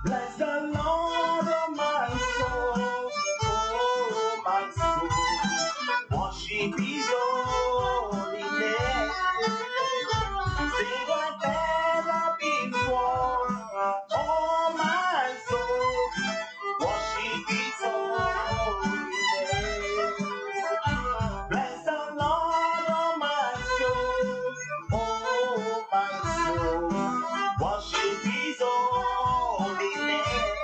Bless the Lord, oh my soul, oh my soul. Worship His holy name. Sing like never before, oh my soul. Worship His holy name. Bless the Lord, oh my soul, oh my soul. Worship His holy name.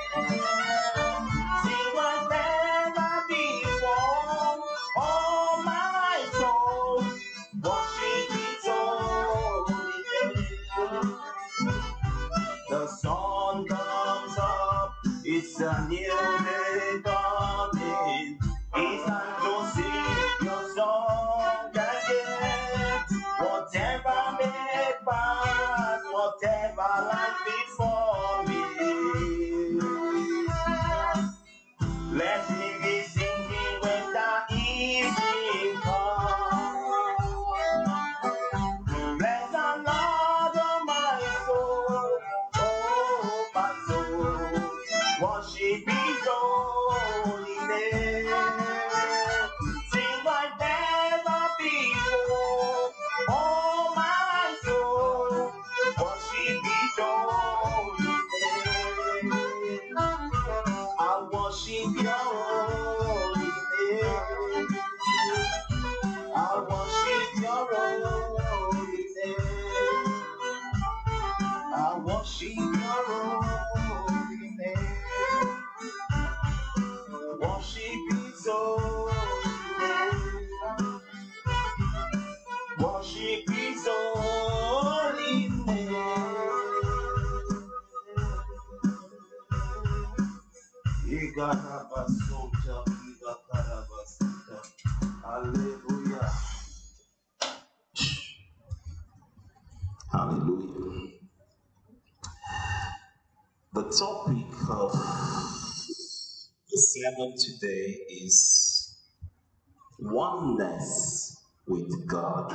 Sing like never before, oh my soul. Worship His holy name. The sun comes up, it's a new day dawning. It's time to sing your song again. Whatever may pass, whatever lies before me, let me be singing when the evening comes. Bless the Lord, oh my soul, oh my soul. Worship His holy name. Sing like never before, oh my soul. Worship His holy name. I worship Your holy name. I worship Your holy name. I worship Your holy name. Worship His holy name. Worship His holy name. Igarabasota, Igarabasota. Hallelujah. Hallelujah. The topic of the sermon today is oneness with God.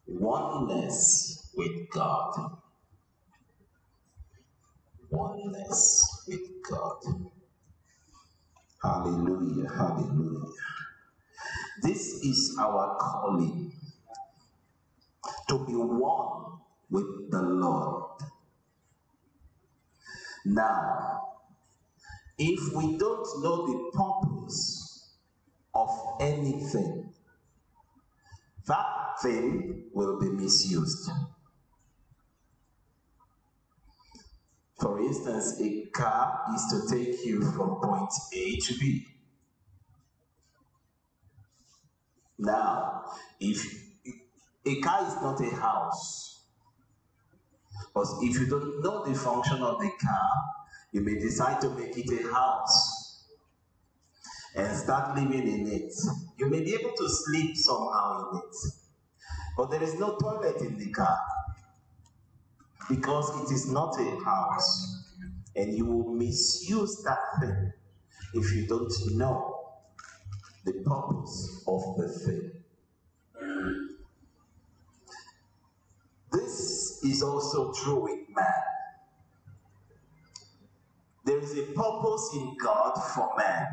Oneness with God. Oneness with God. Hallelujah. Hallelujah. This is our calling, to be one with the Lord. Now, if we don't know the purpose of anything, that thing will be misused. For instance, a car is to take you from point A to B. Now, if a car is not a house, but if you don't know the function of the car, you may decide to make it a house and start living in it. You may be able to sleep somehow in it, but there is no toilet in the car because it is not a house, and you will misuse that thing if you don't know the purpose of the thing. This is also true with man. There is a purpose in God for man.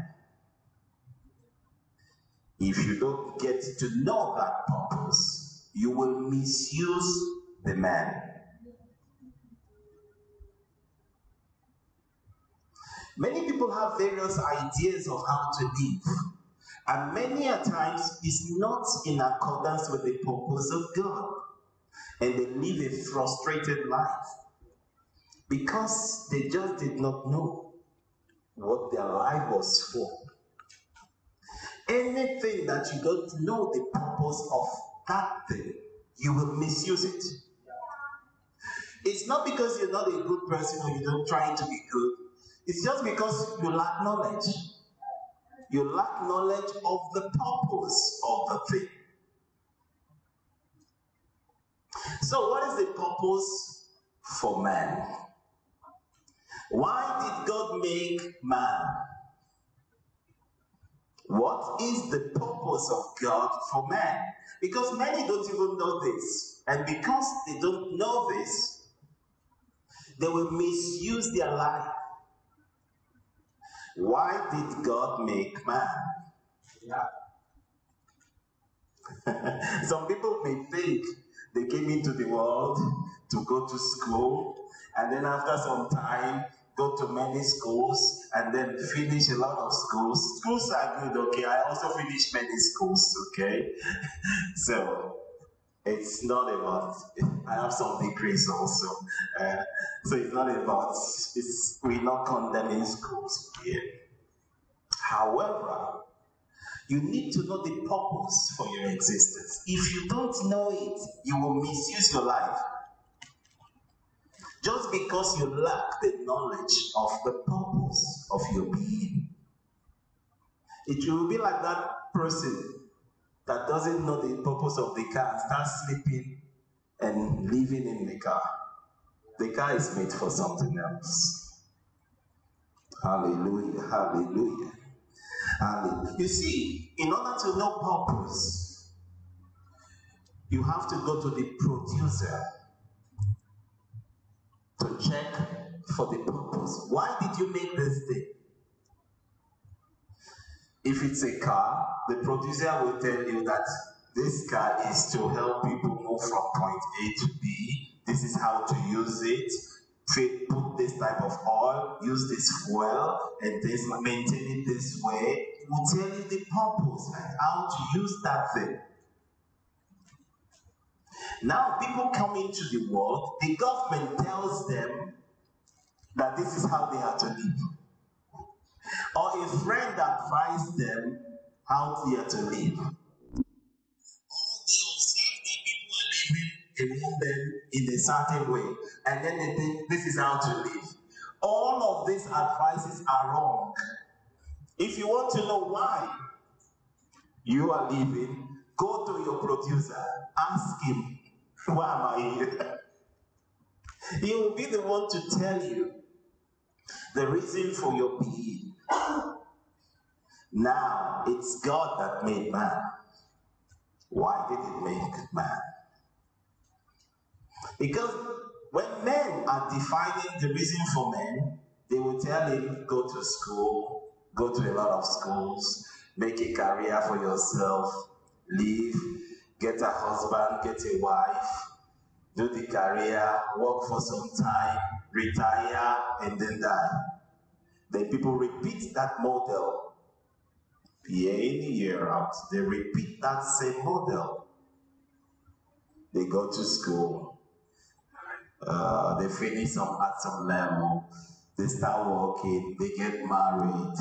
If you don't get to know that purpose, you will misuse the man. Many people have various ideas of how to live, and many a times it's not in accordance with the purpose of God, and they live a frustrated life because they just did not know what their life was for. Anything that you don't know the purpose of that thing, you will misuse it. It's not because you're not a good person or you don't try to be good. It's just because you lack knowledge. You lack knowledge of the purpose of the thing. So what is the purpose for man? Why did God make man? What is the purpose of God for man? Because many don't even know this. And because they don't know this, they will misuse their life. Why did God make man? Yeah. Some people may think they came into the world to go to school, and then after some time, go to many schools, and then finish a lot of schools. Schools are good, okay? I also finished many schools, okay? So, it's not about, I have some degrees also. So it's not about, we're not condemning schools here. However, you need to know the purpose for your existence. If you don't know it, you will misuse your life. Just because you lack the knowledge of the purpose of your being. It will be like that person that doesn't know the purpose of the car and starts sleeping and living in the car. The car is made for something else. Hallelujah, hallelujah. You see, in order to know purpose, you have to go to the producer to check for the purpose. Why did you make this thing? If it's a car, the producer will tell you that this car is to help people move from point A to B. This is how to use it. Put this type of oil, use this fuel, and this, maintain it this way. It will tell you the purpose and how to use that thing. Now, people come into the world, the government tells them that this is how they are to live. Or a friend advised them how they are to live. Or they observe that people are living among them in a certain way, and then they think this is how to live. All of these advices are wrong. If you want to know why you are living, go to your producer, ask him, why am I here? He will be the one to tell you the reason for your being. Now, it's God that made man. Why did it make man? Because when men are defining the reason for men, they will tell him, go to school, go to a lot of schools, make a career for yourself, live, get a husband, get a wife, do the career, work for some time, retire, and then die. Then people repeat that model. Year in, year out, they repeat that same model. They go to school, they finish at some level, they start working, they get married,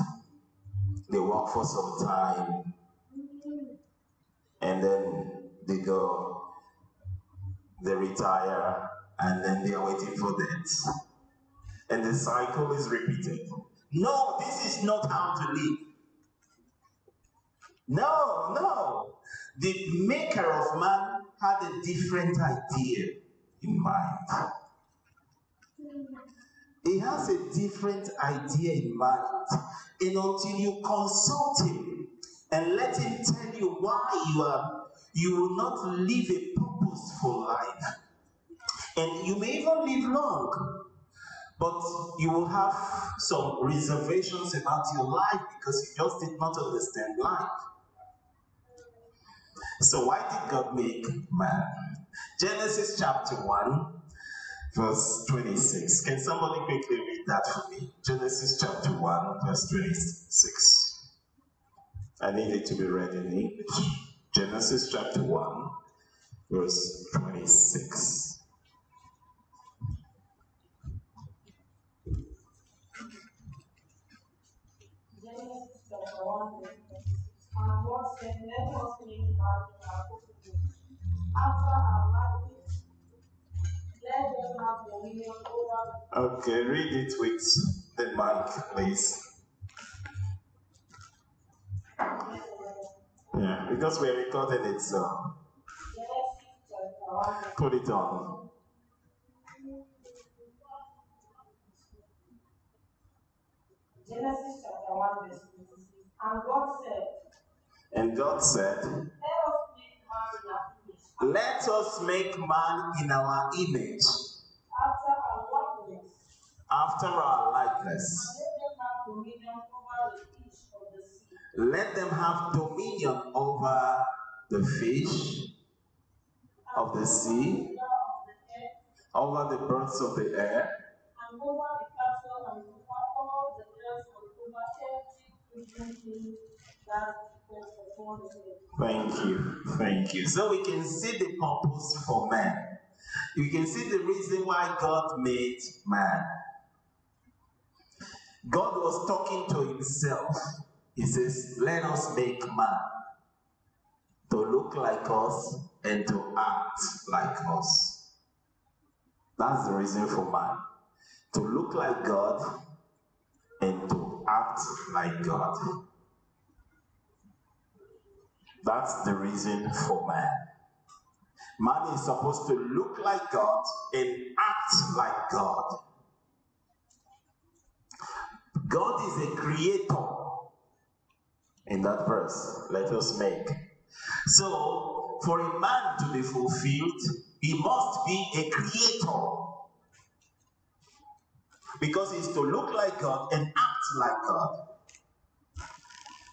they work for some time, and then they go, they retire, and then they are waiting for death. And the cycle is repeated. No, this is not how to live. No. The maker of man had a different idea in mind. He has a different idea in mind. And until you consult him and let him tell you why you will not live a purposeful life. And you may even live long, but you will have some reservations about your life because you just did not understand life. So why did God make man? Genesis chapter 1, verse 26. Can somebody quickly read that for me? Genesis chapter 1, verse 26. I need it to be read in English. Genesis chapter 1, verse 26. Genesis chapter 1, verse 26. And God said, let us make man in our own after our likeness. Let them have dominion over. Okay, read it with the mic, please. Yeah, because we're recording it, so put it on. Genesis chapter 1 verse 26. And God said, let us make man in our image, after our likeness. Let them have dominion over the fish of the sea, over the birds of the air, and over the cattle, and over all the earth, and over every living thing that goes upon the earth. Thank you. So we can see the purpose for man. You can see the reason why God made man. God was talking to himself. He says, let us make man to look like us and to act like us. That's the reason for man. To look like God and to act like God. That's the reason for man. Man is supposed to look like God and act like God. God is a creator. In that verse, let us make. So, for a man to be fulfilled, he must be a creator. Because he's to look like God and act like God.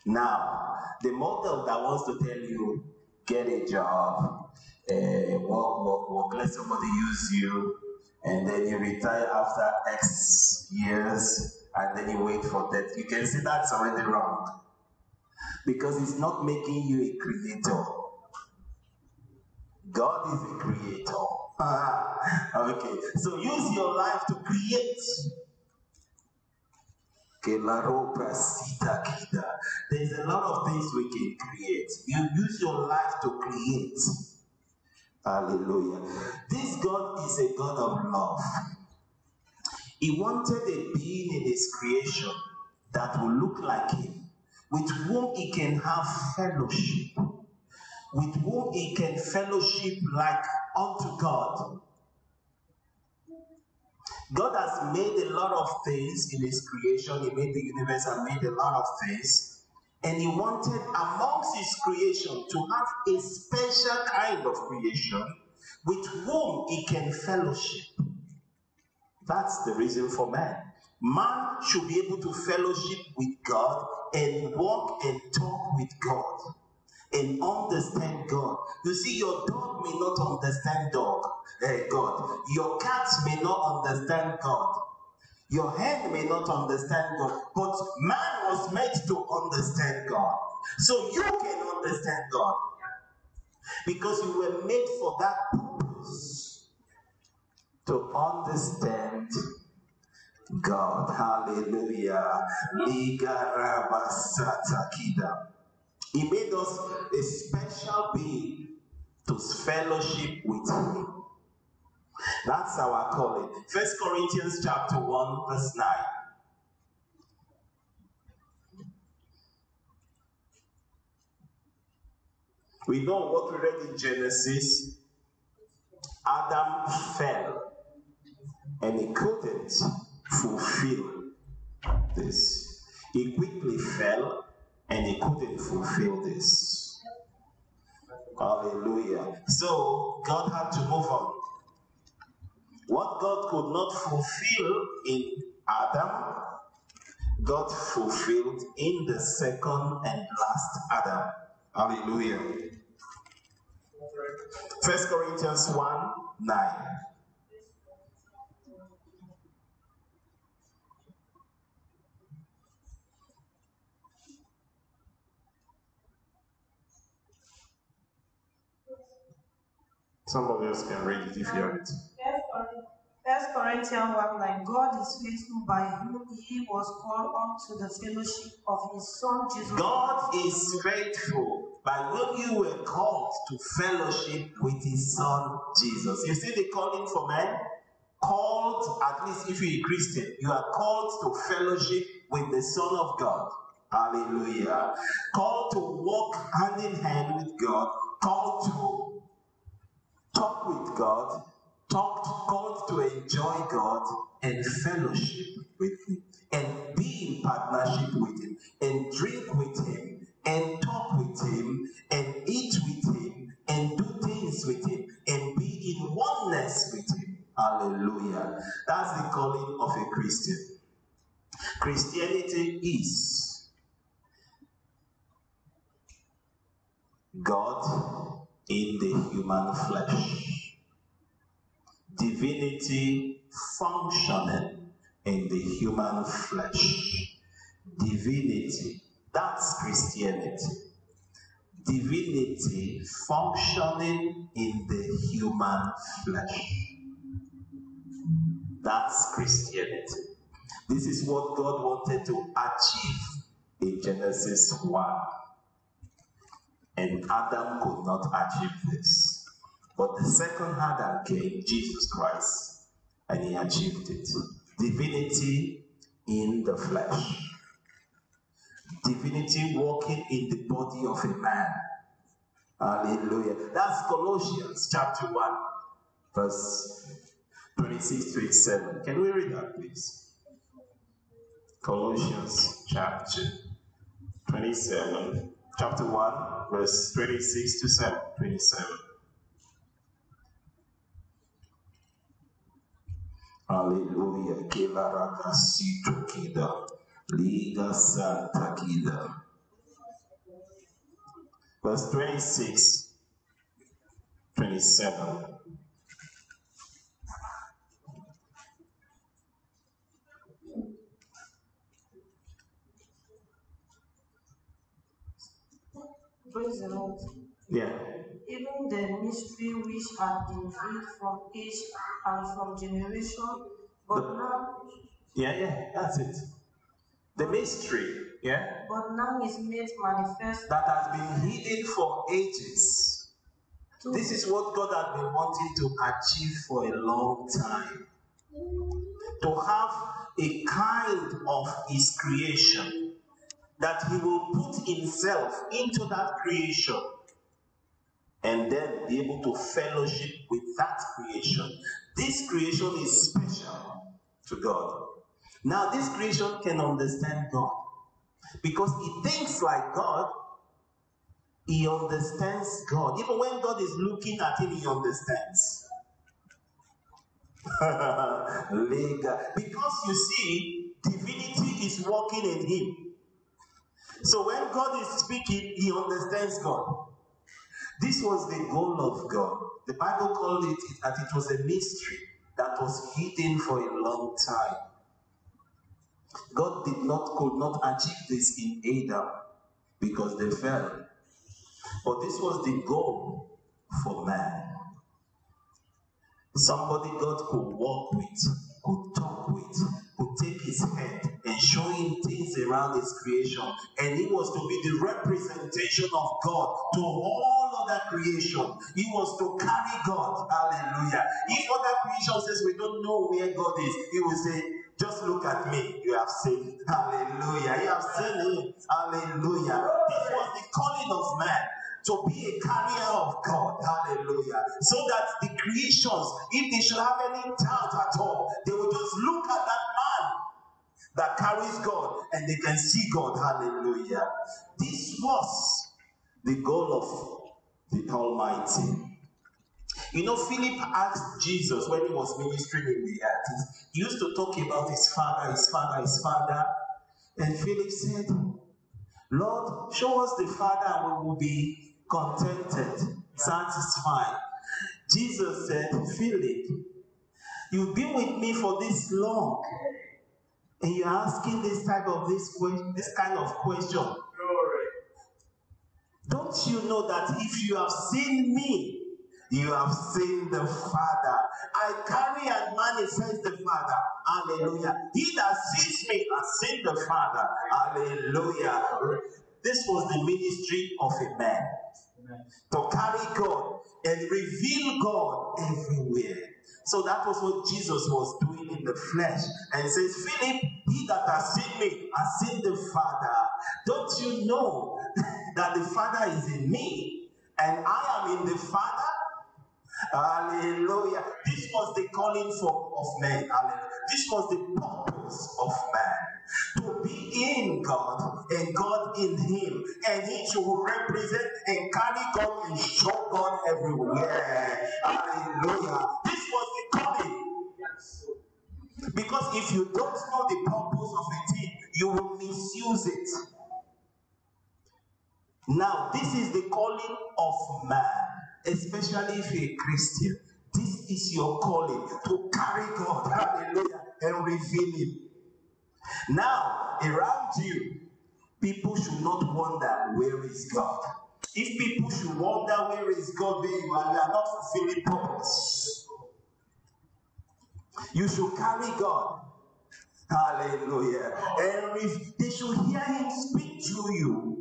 Now, the model that wants to tell you, get a job, work, let somebody use you, and then you retire after X years, and then you wait for death. You can see that's already wrong. Because it's not making you a creator. God is a creator. Okay, so use your life to create. There's a lot of things we can create. You use your life to create. Hallelujah. This God is a God of love. He wanted a being in his creation that will look like him, with whom he can have fellowship, with whom he can fellowship like unto God. God has made a lot of things in his creation. He made the universe and made a lot of things. And he wanted amongst his creation to have a special kind of creation with whom he can fellowship. That's the reason for man. Man should be able to fellowship with God and walk and talk with God and understand God. You see, your dog may not understand God. Your cat may not understand God. Your hen may not understand God. But man was meant to understand God. So you can understand God. Because you were made for that purpose. To understand God. Hallelujah. He made us a special being to fellowship with him. That's our calling. 1 Corinthians chapter 1 verse 9. We know what we read in Genesis. Adam fell and he couldn't fulfill this. He quickly fell and he couldn't fulfill this. Hallelujah. So God had to move on. What God could not fulfill in Adam, God fulfilled in the second and last Adam. Hallelujah. 1 Corinthians 1, 9. Somebody else can read it if you have it. 1 Corinthians 1:9. God is faithful, by whom he was called unto the fellowship of his Son Jesus. God is faithful, by whom you were called to fellowship with his Son Jesus. You see the calling for man? called, at least if you're a Christian, you are called to fellowship with the Son of God. Hallelujah. Called to walk hand in hand with God, called to talk with God, called to enjoy God and fellowship with Him, and be in partnership with Him, and drink with Him, and talk with Him, and eat with Him, and do things with Him, and be in oneness with Him. Hallelujah. That's the calling of a Christian. Christianity is God in the human flesh. Divinity functioning in the human flesh. Divinity, that's Christianity. Divinity functioning in the human flesh. That's Christianity. This is what God wanted to achieve in Genesis 1. And Adam could not achieve this. But the second Adam came, Jesus Christ, and he achieved it. Divinity in the flesh. Divinity walking in the body of a man. Hallelujah. That's Colossians chapter 1, verse 26 to 27. Can we read that, please? Colossians chapter 27. Chapter 1, verse 26 to 27. Hallelujah. Kelaraka situkida. Liga santa kida. Verse 26, 27. Praise the Lord. Yeah. Even the mystery which had been hid from age and from generation, but now. Yeah, that's it. The mystery, yeah? But now is made manifest. That has been hidden for ages. This is what God has been wanting to achieve for a long time. To have a kind of His creation, that He will put Himself into that creation and then be able to fellowship with that creation. This creation is special to God. Now, this creation can understand God because it thinks like God. He understands God. Even when God is looking at him, he understands. Because you see, divinity is working in him. So when God is speaking, he understands God. This was the goal of God. The Bible called it that it was a mystery that was hidden for a long time. God could not achieve this in Adam because they fell. But this was the goal for man. Somebody God could walk with, could talk with, could take his hand and show him things around his creation. And he was to be the representation of God to all other creation. He was to carry God. Hallelujah. If other creation says we don't know where God is, he will say, just look at me, you have seen. Hallelujah. You have seen him. Hallelujah. This was the calling of man, to be a carrier of God. Hallelujah. So that the creations, if they should have any doubt at all, they will just look at that man that carries God and they can see God. Hallelujah. This was the goal of the Almighty. You know, Philip asked Jesus when he was ministering in the earth. He used to talk about his father, his father, his father. And Philip said, Lord, show us the Father and we will be contented, satisfied. Jesus said, Philip, you've been with me for this long, and you're asking this kind of question. Don't you know that if you have seen me, you have seen the Father? I carry and manifest the Father. Hallelujah. He that sees me has seen the Father. Hallelujah. This was the ministry of a man. To carry God and reveal God everywhere. So that was what Jesus was doing in the flesh. And he says, Philip, he that has seen me has seen the Father. Don't you know that the Father is in me and I am in the Father? Hallelujah. This was the calling of man. Hallelujah. This was the purpose of man. To be in God and God in him. And he should represent and carry God and show God everywhere. Hallelujah. This was the calling. Because if you don't know the purpose of a thing, you will misuse it. Now, this is the calling of man, especially if you're a Christian. This is your calling, to carry God, hallelujah, and reveal him. Now, around you, people should not wonder, where is God? If people should wonder, where is God, where you are not fulfilling purpose. You should carry God. Hallelujah. And they should hear him speak through you.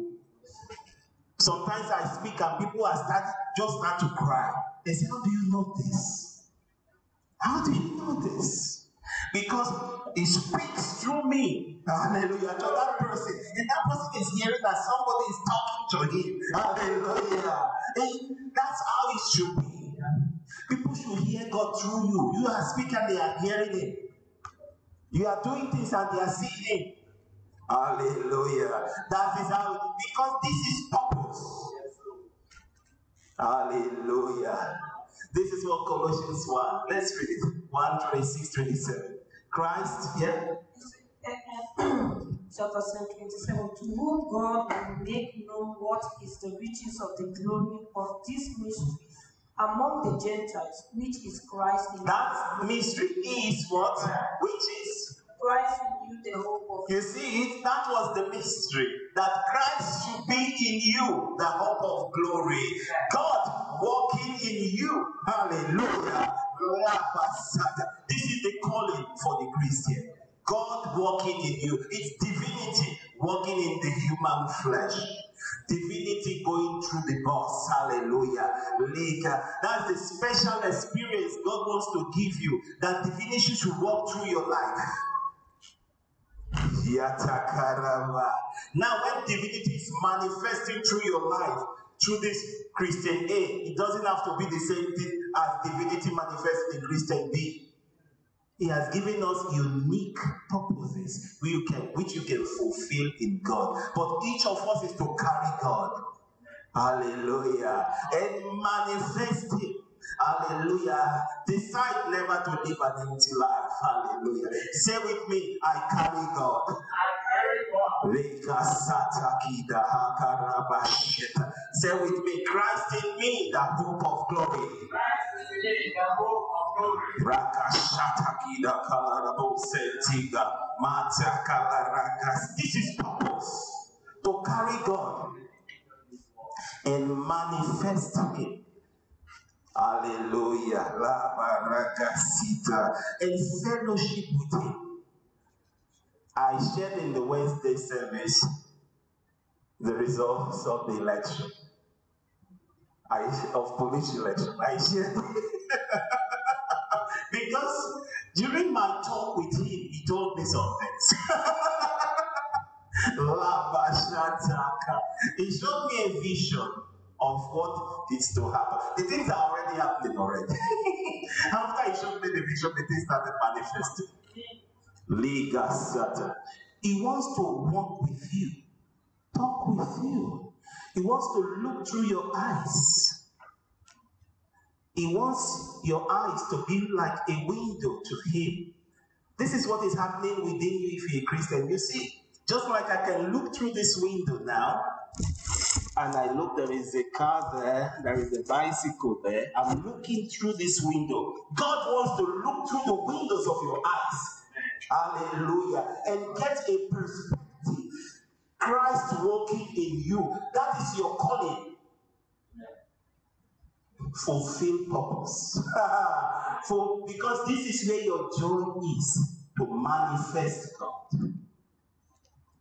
Sometimes I speak and people are start to cry. They say, how do you know this? How do you know this? Because it speaks through me. Hallelujah. To that person. And that person is hearing that somebody is talking to him. Hallelujah. And that's how it should be. People should hear God through you. You are speaking and they are hearing it. You are doing things and they are seeing it. Hallelujah. That is how, because this is purpose. Hallelujah. This is what Colossians 1. Let's read it. 1:26-27. Christ, yeah? Chapter 27. To whom God will make known what is the riches of the glory of this mystery among the Gentiles, which is Christ in you. That mystery is what? Which is? Christ in you, the hope of. You see, that was the mystery. That Christ should be in you, the hope of glory. God walking in you. Hallelujah. This is the calling for the Christian. God walking in you. It's divinity walking in the human flesh. Divinity going through the boss. Hallelujah. That's the special experience God wants to give you. That divinity should walk through your life. Now, when divinity is manifesting through your life, through this Christian A, it doesn't have to be the same thing as divinity manifesting in Christian B. He has given us unique purposes which you can fulfill in God. But each of us is to carry God. Hallelujah. And manifest Him. Hallelujah. Decide never to live an empty life. Hallelujah. Say with me, I carry God. Say with me, Christ in me, the hope of glory. This is purpose. To carry God and manifest Him. Hallelujah. And fellowship with Him. I shared in the Wednesday service the results of the election. Of police election. I shared because during my talk with him, he told me some things. He showed me a vision of what is to happen. The things are already happening already. After he showed me the vision, the things started manifesting. He wants to walk with you, talk with you. He wants to look through your eyes. He wants your eyes to be like a window to him. This is what is happening within you if you're a Christian. You see, just like I can look through this window now, and I look, there is a car there is a bicycle there. I'm looking through this window. God wants to look through the windows of your eyes. Hallelujah. And get a perspective. Christ walking in you. That is your calling. Fulfill purpose. Because this is where your joy is, to manifest God.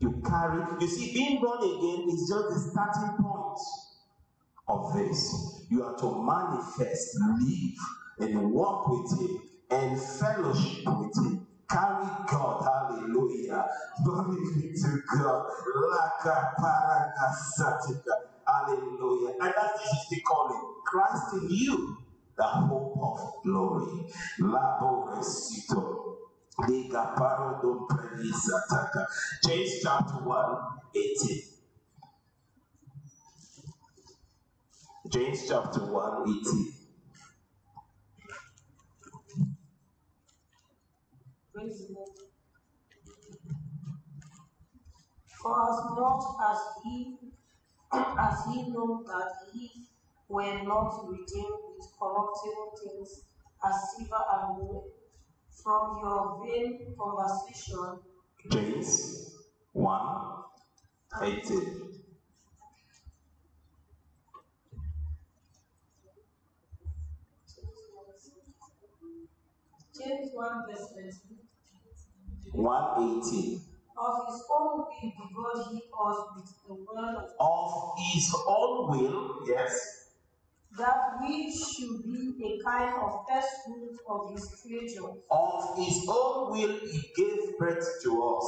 You see, being born again is just the starting point of this. You are to manifest, live, and walk with Him and fellowship with him. Carry God, hallelujah. Glory be to God. Hallelujah. And that this is the calling. Christ in you, the hope of glory. James chapter 1:18. James chapter 1:18. For as much as ye know that ye were not redeemed with corruptible things as silver and gold from your vain conversation. James 1:18. James 1 verse 1:18. Of his own will begot he us with the word of his own will, yes, that we should be a kind of first fruit of his creature. Of his own will he gave birth to us,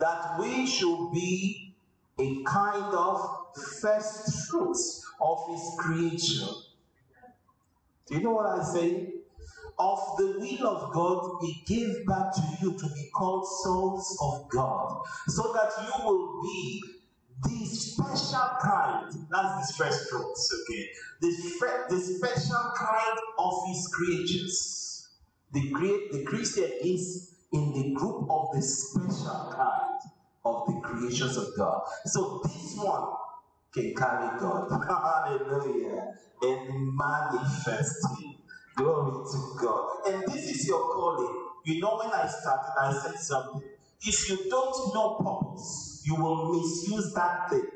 that we should be a kind of first fruits of his creature. Do you know what I say? Of the will of God, he gave back to you to be called sons of God, so that you will be the special kind. That's the first fruits, okay? The special kind of his creatures. The Christian is in the group of the special kind of the creations of God. So this one can carry God. Hallelujah. And manifest him. Glory to God. And this is your calling. You know, when I started, I said something. If you don't know purpose, you will misuse that thing.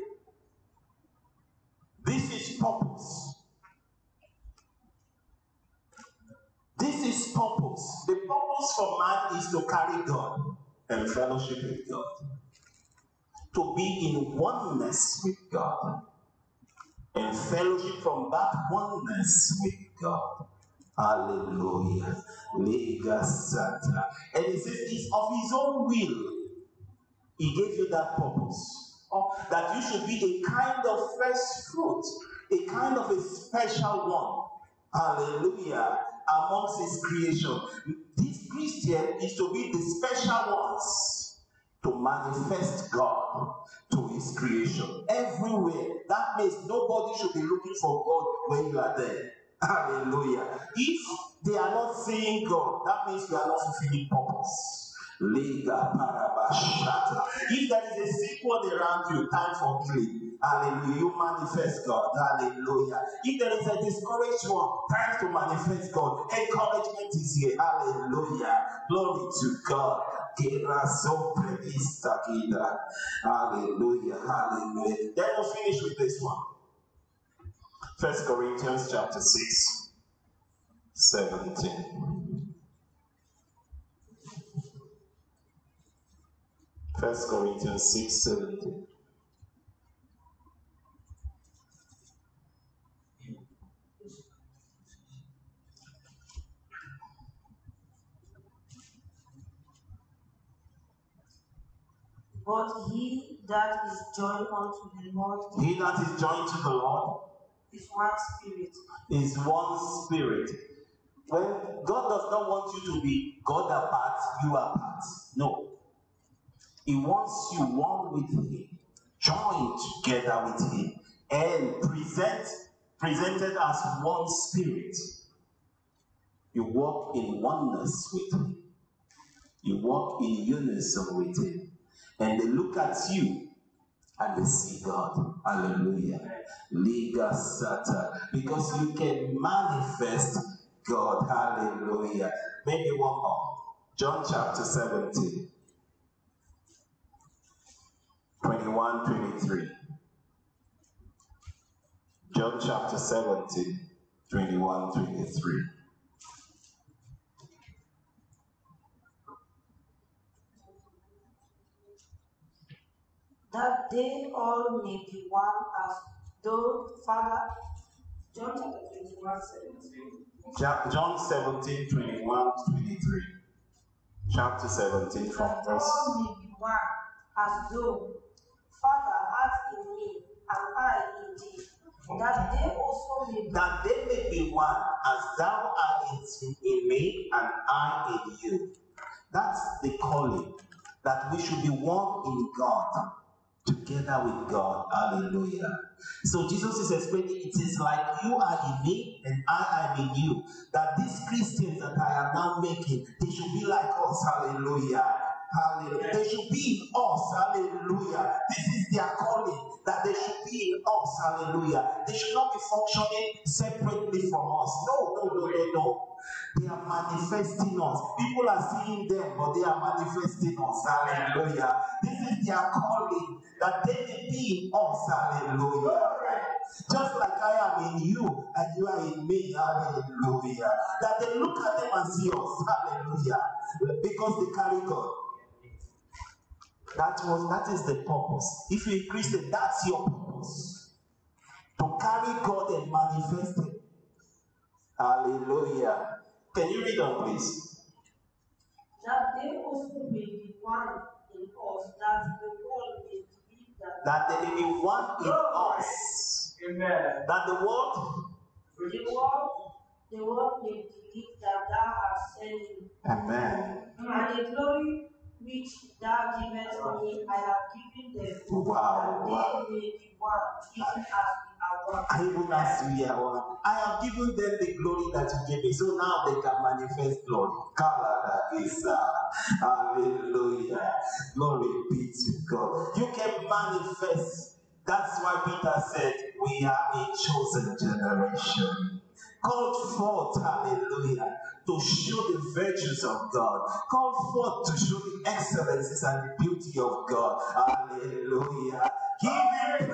This is purpose. This is purpose. The purpose for man is to carry God and fellowship with God. To be in oneness with God. And fellowship from that oneness with God. Hallelujah. And he says it's of his own will. He gave you that purpose. That you should be a kind of first fruit. A kind of a special one. Hallelujah. Amongst his creation. This Christian is to be the special ones. To manifest God to his creation. Everywhere. That means nobody should be looking for God when you are there. Hallelujah. If they are not seeing God, that means you are not fulfilling purpose. If there is a sick one around you, time for healing. Hallelujah. You manifest God. Hallelujah. If there is a discouraged one, time to manifest God. Encouragement is here. Hallelujah. Glory to God. Hallelujah. Hallelujah. Then we'll finish with this one. 1 Corinthians chapter 6, 17. 1 Corinthians 6, 17. But he that is joined unto the Lord, he that is joined to the Lord is one spirit. Is one spirit. When God does not want you to be God apart, you apart. No. He wants you one with him, joined together with him, and presented as one spirit. You walk in oneness with him. You walk in unison with him. And they look at you and they see God. Hallelujah. Liga Sata. Because you can manifest God. Hallelujah. Maybe one more. John chapter 17. 21, 23. John chapter 17. 21, 23. That they all may be one, as though Father, John chapter 21, 17. John 17, 21, 23. Chapter 17 from verse. All may be one, as though Father has in me and I in thee, that they also may be. That they may be one, as thou art in me and I in you. That's the calling. That we should be one in God, together with God. Hallelujah. So Jesus is explaining, it is like you are in me and I am in you. That these Christians that I am now making, they should be like us. Hallelujah. Hallelujah. They should be in us. Hallelujah. This is their calling. That they should be in us. Hallelujah. They should not be functioning separately from us. No. They are manifesting us. People are seeing them, but they are manifesting us. Hallelujah. This is their calling, that they may be in us. Hallelujah. Just like I am in you and you are in me. Hallelujah. That they look at them and see us. Hallelujah. Because they carry God. That is the purpose. If you're a Christian, that's your purpose. To carry God and manifest Him. Hallelujah. Can you read on, please? That they also may be one in us, that the world may believe that. That they may be one in us. Amen. That the world may believe that thou hast sent me. Amen. And the glory which thou givest me, I have given them. Wow. That they may be one, even as we are one. Even as we are one. I have given them the glory that you gave me. So now they can manifest glory. Hallelujah. Glory be to God. You can manifest. That's why Peter said, we are a chosen generation. Called forth, hallelujah, to show the virtues of God. Called forth to show the excellences and the beauty of God. Hallelujah. Give Him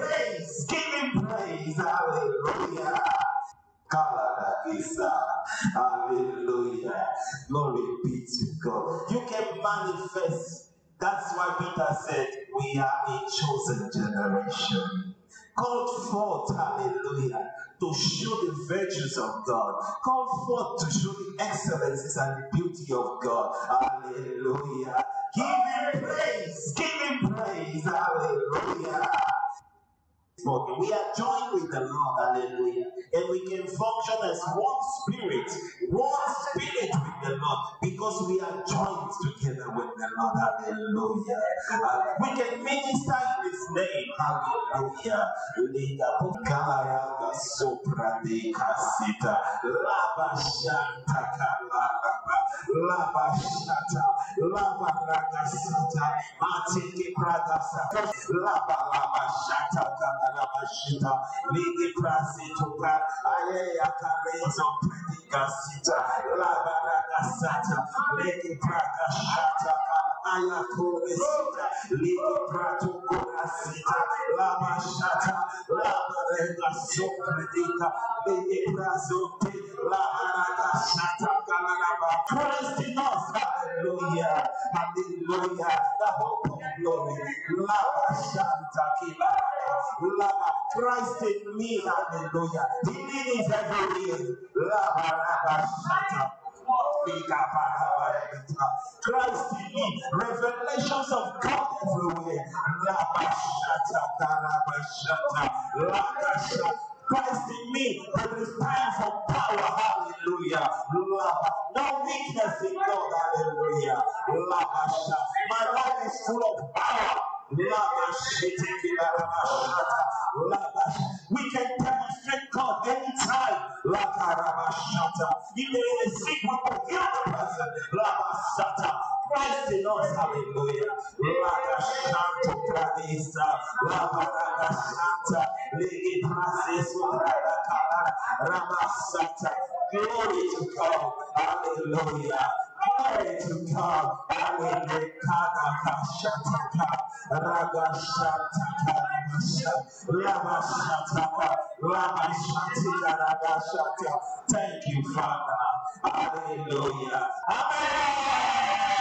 praise, hallelujah. Hallelujah. Glory be to God. You can manifest. That's why Peter said, we are a chosen generation. Called forth, hallelujah, to show the virtues of God. Called forth to show the excellences and the beauty of God. Hallelujah. Give Him praise, hallelujah. We are joined with the Lord, hallelujah, and we can function as one spirit with the Lord, because we are joined together with the Lord, hallelujah. We can minister in His name, hallelujah. Ligi Prasito Pra, Aya Karezo Predicasita, Labaragasata, Ligi Praga Shata, Aya Koresita, Ligi Prato Korasita, Lama Shata, Labarega Sopredica, Ligi Prazote, Labaragasata, Galaraba, Christ in us, hallelujah, hallelujah, the hope of glory, Lama Shanta Kila. Christ in me, hallelujah. Healing is everywhere. Christ in me, revelations of God everywhere. Christ in me, there is time for power, hallelujah. No weakness in God, hallelujah. My life is full of power. We can demonstrate God anytime. If there is a sick, we will heal the person. Christ in us, hallelujah. Glory to God, hallelujah. Glory to God. Hallelujah. Thank you, Father. Hallelujah. Amen.